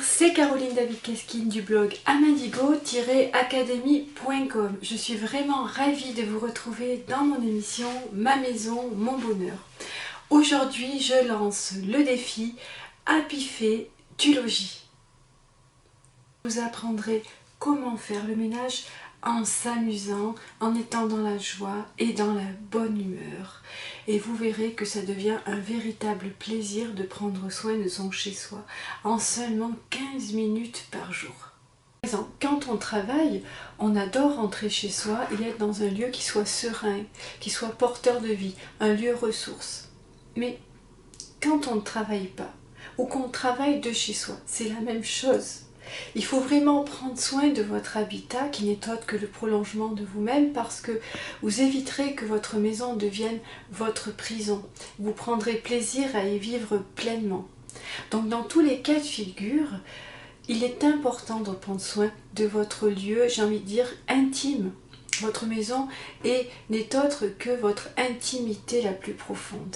c'est Caroline David-Keskine du blog amindigo-academy.com. Je suis vraiment ravie de vous retrouver dans mon émission Ma maison, mon bonheur. Aujourd'hui, je lance le défi Happy Fait du logis. Je vous apprendrai comment faire le ménage en s'amusant, en étant dans la joie et dans la bonne humeur. Et vous verrez que ça devient un véritable plaisir de prendre soin de son chez-soi en seulement 15 minutes par jour. Par exemple, quand on travaille, on adore rentrer chez soi et être dans un lieu qui soit serein, qui soit porteur de vie, un lieu ressource. Mais quand on ne travaille pas, ou qu'on travaille de chez soi, c'est la même chose. Il faut vraiment prendre soin de votre habitat qui n'est autre que le prolongement de vous-même parce que vous éviterez que votre maison devienne votre prison. Vous prendrez plaisir à y vivre pleinement. Donc dans tous les cas de figure, il est important de prendre soin de votre lieu, j'ai envie de dire intime. Votre maison n'est autre que votre intimité la plus profonde.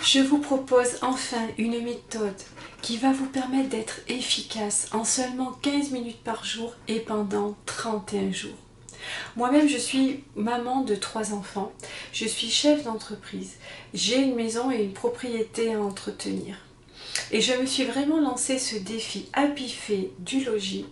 Je vous propose enfin une méthode qui va vous permettre d'être efficace en seulement 15 minutes par jour et pendant 31 jours. Moi-même, je suis maman de 3 enfants, je suis chef d'entreprise, j'ai une maison et une propriété à entretenir. Et je me suis vraiment lancé ce défi Happy Fait du logis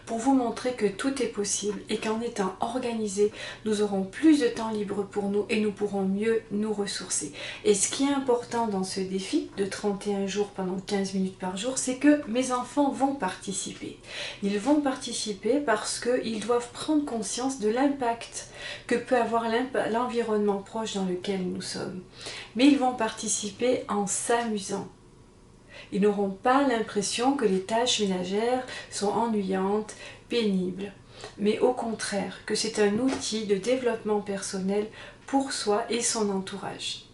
pour vous montrer que tout est possible et qu'en étant organisé, nous aurons plus de temps libre pour nous et nous pourrons mieux nous ressourcer. Et ce qui est important dans ce défi de 31 jours pendant 15 minutes par jour, c'est que mes enfants vont participer. Ils vont participer parce qu'ils doivent prendre conscience de l'impact que peut avoir l'environnement proche dans lequel nous sommes. Mais ils vont participer en s'amusant. Ils n'auront pas l'impression que les tâches ménagères sont ennuyantes, pénibles, mais au contraire que c'est un outil de développement personnel pour soi et son entourage.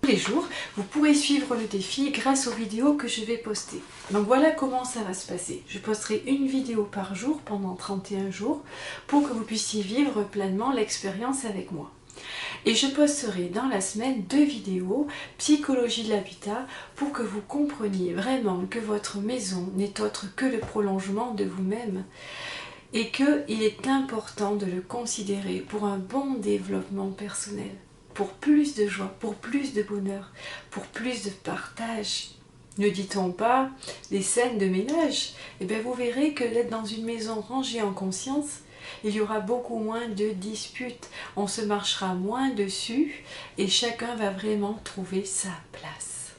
Tous les jours, vous pourrez suivre le défi grâce aux vidéos que je vais poster. Donc voilà comment ça va se passer. Je posterai une vidéo par jour pendant 31 jours pour que vous puissiez vivre pleinement l'expérience avec moi. Et je posterai dans la semaine 2 vidéos psychologie de l'habitat pour que vous compreniez vraiment que votre maison n'est autre que le prolongement de vous-même et qu'il est important de le considérer pour un bon développement personnel, pour plus de joie, pour plus de bonheur, pour plus de partage. Ne dit-on pas des scènes de ménage? Eh bien vous verrez que d'être dans une maison rangée en conscience, il y aura beaucoup moins de disputes, on se marchera moins dessus et chacun va vraiment trouver sa place.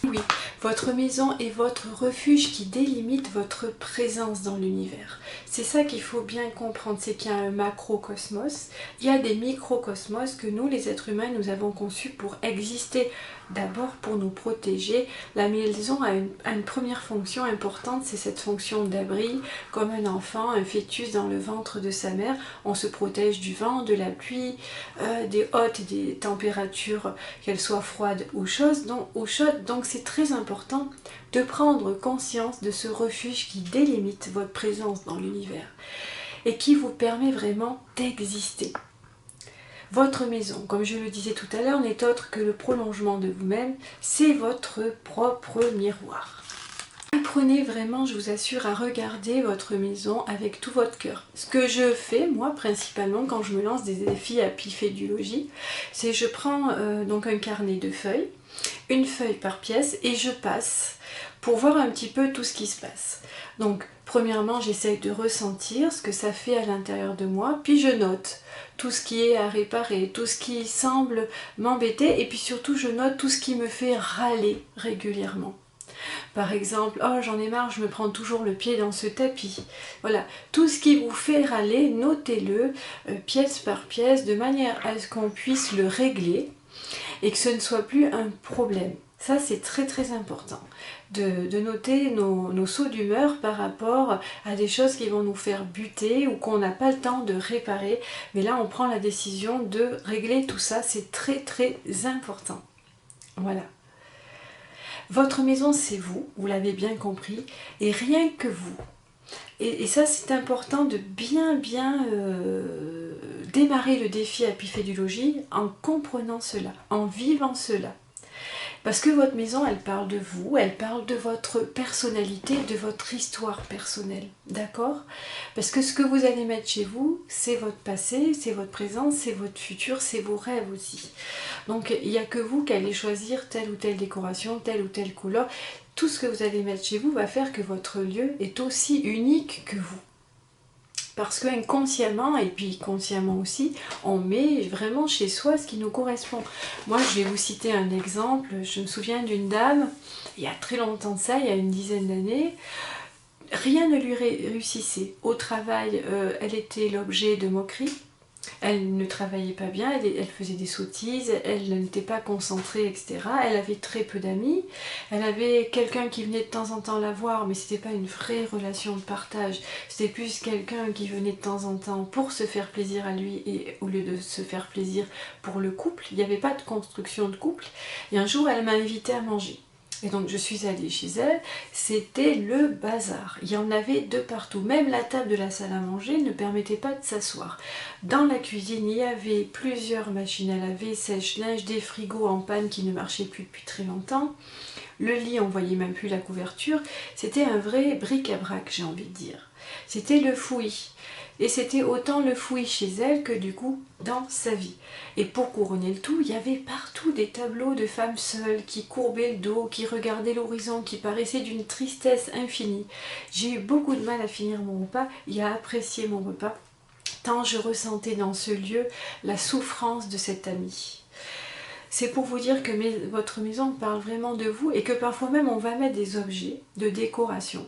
Oui, votre maison est votre refuge qui délimite votre présence dans l'univers. C'est ça qu'il faut bien comprendre, c'est qu'il y a un macrocosmos, il y a des microcosmos que nous, les êtres humains, nous avons conçus pour exister. D'abord pour nous protéger. La maison a une première fonction importante, c'est cette fonction d'abri. Comme un enfant, un fœtus dans le ventre de sa mère, on se protège du vent, de la pluie, des hautes et des températures, qu'elles soient froides ou chaudes. Donc c'est très important de prendre conscience de ce refuge qui délimite votre présence dans l'univers et qui vous permet vraiment d'exister. Votre maison, comme je le disais tout à l'heure, n'est autre que le prolongement de vous-même, c'est votre propre miroir. Apprenez vraiment, je vous assure, à regarder votre maison avec tout votre cœur. Ce que je fais, moi, principalement, quand je me lance des défis Happy Fait du logis, c'est je prends donc un carnet de feuilles, une feuille par pièce, et je passe pour voir un petit peu tout ce qui se passe. Donc, premièrement, j'essaye de ressentir ce que ça fait à l'intérieur de moi, puis je note tout ce qui est à réparer, tout ce qui semble m'embêter, et puis surtout, je note tout ce qui me fait râler régulièrement. Par exemple, oh j'en ai marre, je me prends toujours le pied dans ce tapis. Voilà, tout ce qui vous fait râler, notez-le pièce par pièce, de manière à ce qu'on puisse le régler et que ce ne soit plus un problème. Ça, c'est très très important de noter nos sauts d'humeur par rapport à des choses qui vont nous faire buter ou qu'on n'a pas le temps de réparer. Mais là, on prend la décision de régler tout ça, c'est très très important. Voilà. Votre maison, c'est vous, vous l'avez bien compris, et rien que vous. Et ça, c'est important de bien démarrer le défi Happy Fait du logis en comprenant cela, en vivant cela. Parce que votre maison, elle parle de vous, elle parle de votre personnalité, de votre histoire personnelle, d'accord? Parce que ce que vous allez mettre chez vous, c'est votre passé, c'est votre présent, c'est votre futur, c'est vos rêves aussi. Donc il n'y a que vous qui allez choisir telle ou telle décoration, telle ou telle couleur. Tout ce que vous allez mettre chez vous va faire que votre lieu est aussi unique que vous. Parce que inconsciemment, et puis consciemment aussi, on met vraiment chez soi ce qui nous correspond. Moi, je vais vous citer un exemple. Je me souviens d'une dame, il y a très longtemps de ça, il y a une dizaine d'années, rien ne lui réussissait. Au travail, elle était l'objet de moqueries. Elle ne travaillait pas bien, elle faisait des sottises, elle n'était pas concentrée, etc. Elle avait très peu d'amis. Elle avait quelqu'un qui venait de temps en temps la voir, mais c'était pas une vraie relation de partage. C'était plus quelqu'un qui venait de temps en temps pour se faire plaisir à lui, et au lieu de se faire plaisir pour le couple. Il n'y avait pas de construction de couple. Et un jour, elle m'a invitée à manger. Et donc je suis allée chez elle, c'était le bazar. Il y en avait de partout. Même la table de la salle à manger ne permettait pas de s'asseoir. Dans la cuisine, il y avait plusieurs machines à laver, sèche-linge, des frigos en panne qui ne marchaient plus depuis très longtemps. Le lit, on voyait même plus la couverture. C'était un vrai bric-à-brac, j'ai envie de dire. C'était le fouillis. Et c'était autant le fouillis chez elle que du coup dans sa vie. Et pour couronner le tout, il y avait partout des tableaux de femmes seules qui courbaient le dos, qui regardaient l'horizon, qui paraissaient d'une tristesse infinie. J'ai eu beaucoup de mal à finir mon repas et à apprécier mon repas, tant je ressentais dans ce lieu la souffrance de cette amie. C'est pour vous dire que votre maison parle vraiment de vous et que parfois même on va mettre des objets de décoration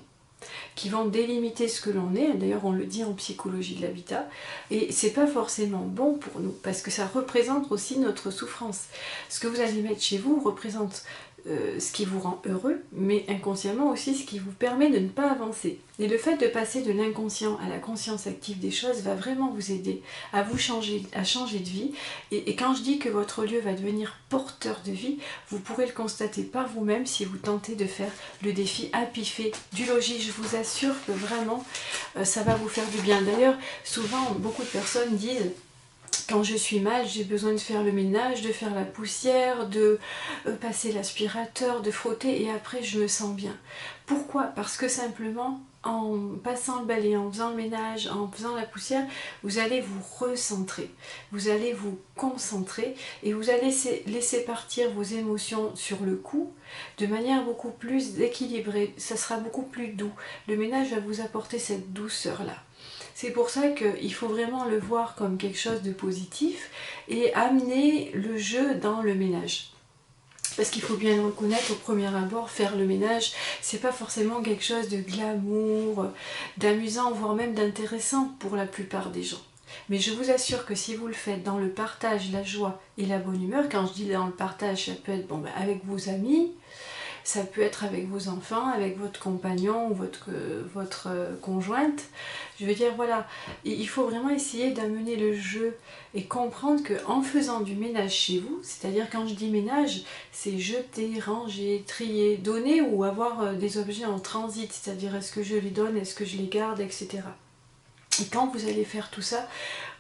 qui vont délimiter ce que l'on est. D'ailleurs, on le dit en psychologie de l'habitat. Et c'est pas forcément bon pour nous, parce que ça représente aussi notre souffrance. Ce que vous allez mettre chez vous représente ce qui vous rend heureux, mais inconsciemment aussi ce qui vous permet de ne pas avancer. Et le fait de passer de l'inconscient à la conscience active des choses va vraiment vous aider à vous changer de vie. Et quand je dis que votre lieu va devenir porteur de vie, vous pourrez le constater par vous-même si vous tentez de faire le défi Apifé du logis. Je vous assure que vraiment ça va vous faire du bien. D'ailleurs, souvent beaucoup de personnes disent: quand je suis mal, j'ai besoin de faire le ménage, de faire la poussière, de passer l'aspirateur, de frotter, et après je me sens bien. Pourquoi? Parce que simplement, en passant le balai, en faisant le ménage, en faisant la poussière, vous allez vous recentrer, vous allez vous concentrer et vous allez laisser partir vos émotions sur le coup de manière beaucoup plus équilibrée. Ça sera beaucoup plus doux. Le ménage va vous apporter cette douceur-là. C'est pour ça qu'il faut vraiment le voir comme quelque chose de positif et amener le jeu dans le ménage. Parce qu'il faut bien le reconnaître, au premier abord, faire le ménage, c'est pas forcément quelque chose de glamour, d'amusant, voire même d'intéressant pour la plupart des gens. Mais je vous assure que si vous le faites dans le partage, la joie et la bonne humeur, quand je dis dans le partage, ça peut être avec vos amis, ça peut être avec vos enfants, avec votre compagnon ou votre conjointe. Je veux dire, voilà, il faut vraiment essayer d'amener le jeu et comprendre qu'en faisant du ménage chez vous, c'est-à-dire quand je dis ménage, c'est jeter, ranger, trier, donner ou avoir des objets en transit, c'est-à-dire est-ce que je les donne, est-ce que je les garde, etc. Et quand vous allez faire tout ça,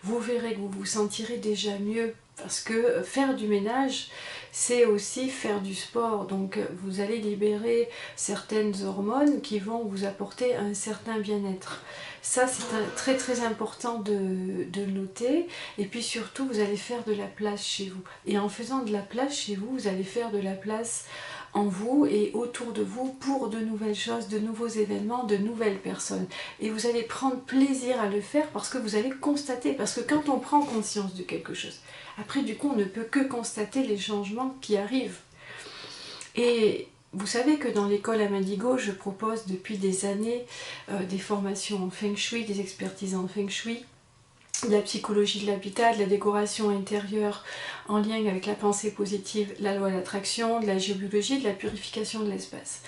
vous verrez que vous vous sentirez déjà mieux. Parce que faire du ménage, c'est aussi faire du sport. Donc vous allez libérer certaines hormones qui vont vous apporter un certain bien-être. Ça, c'est très très important de noter. Et puis surtout, vous allez faire de la place chez vous. Et en faisant de la place chez vous, vous allez faire de la place en vous et autour de vous pour de nouvelles choses, de nouveaux événements, de nouvelles personnes. Et vous allez prendre plaisir à le faire parce que vous allez constater. Parce que quand on prend conscience de quelque chose, après du coup on ne peut que constater les changements qui arrivent. Et vous savez que dans l'école à Indigo, je propose depuis des années des formations en Feng Shui, des expertises en Feng Shui, de la psychologie de l'habitat, de la décoration intérieure en lien avec la pensée positive, la loi de l'attraction, de la géobiologie, de la purification de l'espace.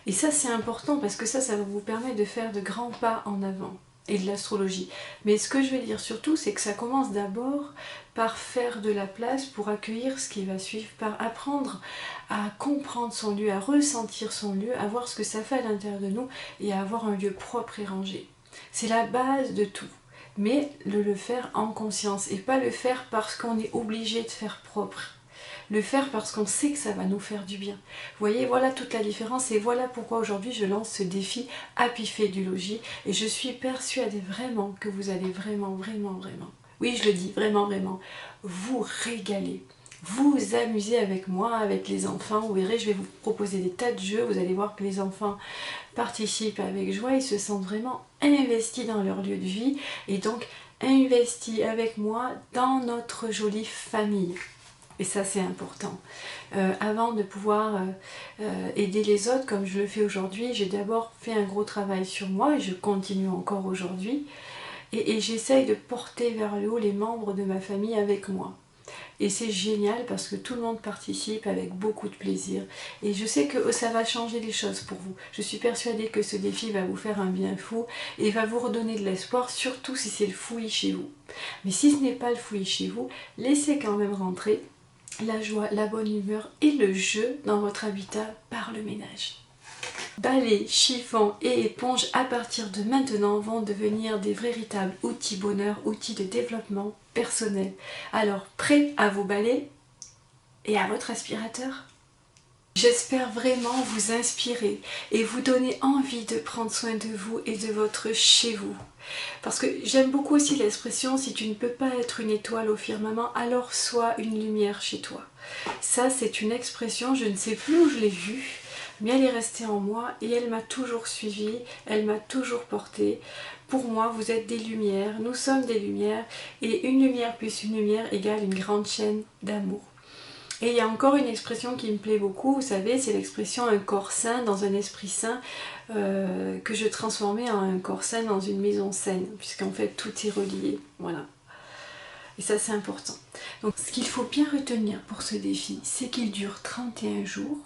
Et ça c'est important parce que ça va vous permettre de faire de grands pas en avant. Et de l'astrologie. Mais ce que je vais dire surtout, c'est que ça commence d'abord par faire de la place pour accueillir ce qui va suivre, par apprendre à comprendre son lieu, à ressentir son lieu, à voir ce que ça fait à l'intérieur de nous et à avoir un lieu propre et rangé. C'est la base de tout. Mais le faire en conscience et pas le faire parce qu'on est obligé de faire propre. le faire parce qu'on sait que ça va nous faire du bien. Vous voyez, voilà toute la différence et voilà pourquoi aujourd'hui je lance ce défi Happy Fait du Logis et je suis persuadée vraiment que vous allez vraiment, oui je le dis, vraiment, vous régaler. Vous amuser avec moi, avec les enfants, vous verrez, je vais vous proposer des tas de jeux, vous allez voir que les enfants participent avec joie, ils se sentent vraiment investis dans leur lieu de vie et donc investis avec moi dans notre jolie famille. Et ça c'est important. Avant de pouvoir aider les autres comme je le fais aujourd'hui, j'ai d'abord fait un gros travail sur moi et je continue encore aujourd'hui. Et j'essaye de porter vers le haut les membres de ma famille avec moi. Et c'est génial parce que tout le monde participe avec beaucoup de plaisir. Et je sais que ça va changer les choses pour vous. Je suis persuadée que ce défi va vous faire un bien fou et va vous redonner de l'espoir, surtout si c'est le fouillis chez vous. Mais si ce n'est pas le fouillis chez vous, laissez quand même rentrer la joie, la bonne humeur et le jeu dans votre habitat par le ménage. Balai, chiffon et éponge à partir de maintenant vont devenir des véritables outils bonheur, outils de développement personnel. Alors, prêt à vos balais et à votre aspirateur? J'espère vraiment vous inspirer et vous donner envie de prendre soin de vous et de votre chez vous. Parce que j'aime beaucoup aussi l'expression « si tu ne peux pas être une étoile au firmament, alors sois une lumière chez toi ». Ça, c'est une expression, je ne sais plus où je l'ai vue, mais elle est restée en moi et elle m'a toujours suivie, elle m'a toujours portée. Pour moi, vous êtes des lumières, nous sommes des lumières et une lumière plus une lumière égale une grande chaîne d'amour. Et il y a encore une expression qui me plaît beaucoup, vous savez, c'est l'expression un corps sain dans un esprit sain, que je transformais en un corps sain dans une maison saine, puisqu'en fait tout est relié, voilà. Et ça c'est important. Donc ce qu'il faut bien retenir pour ce défi, c'est qu'il dure 31 jours,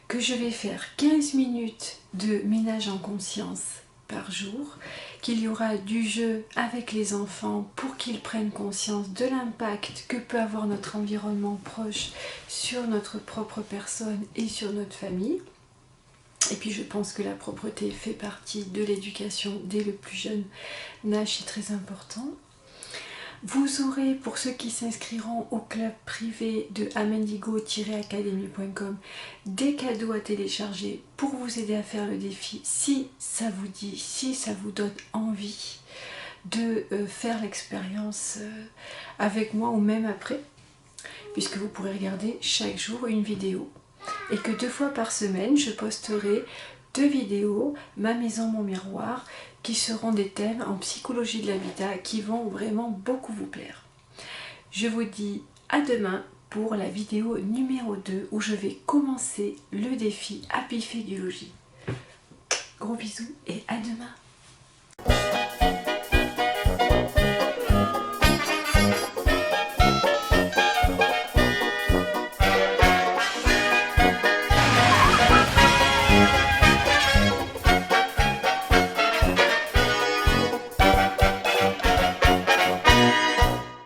que je vais faire 15 minutes de ménage en conscience par jour, qu'il y aura du jeu avec les enfants pour qu'ils prennent conscience de l'impact que peut avoir notre environnement proche sur notre propre personne et sur notre famille. Et puis je pense que la propreté fait partie de l'éducation dès le plus jeune âge, c'est très important. Vous aurez, pour ceux qui s'inscriront au club privé de amendigo-academy.com, des cadeaux à télécharger pour vous aider à faire le défi si ça vous dit, si ça vous donne envie de faire l'expérience avec moi ou même après, puisque vous pourrez regarder chaque jour une vidéo. Et que 2 fois par semaine, je posterai 2 vidéos, ma maison, mon miroir, qui seront des thèmes en psychologie de l'habitat qui vont vraiment beaucoup vous plaire. Je vous dis à demain pour la vidéo numéro 2 où je vais commencer le défi Happy Fait du Logis. Gros bisous et à demain.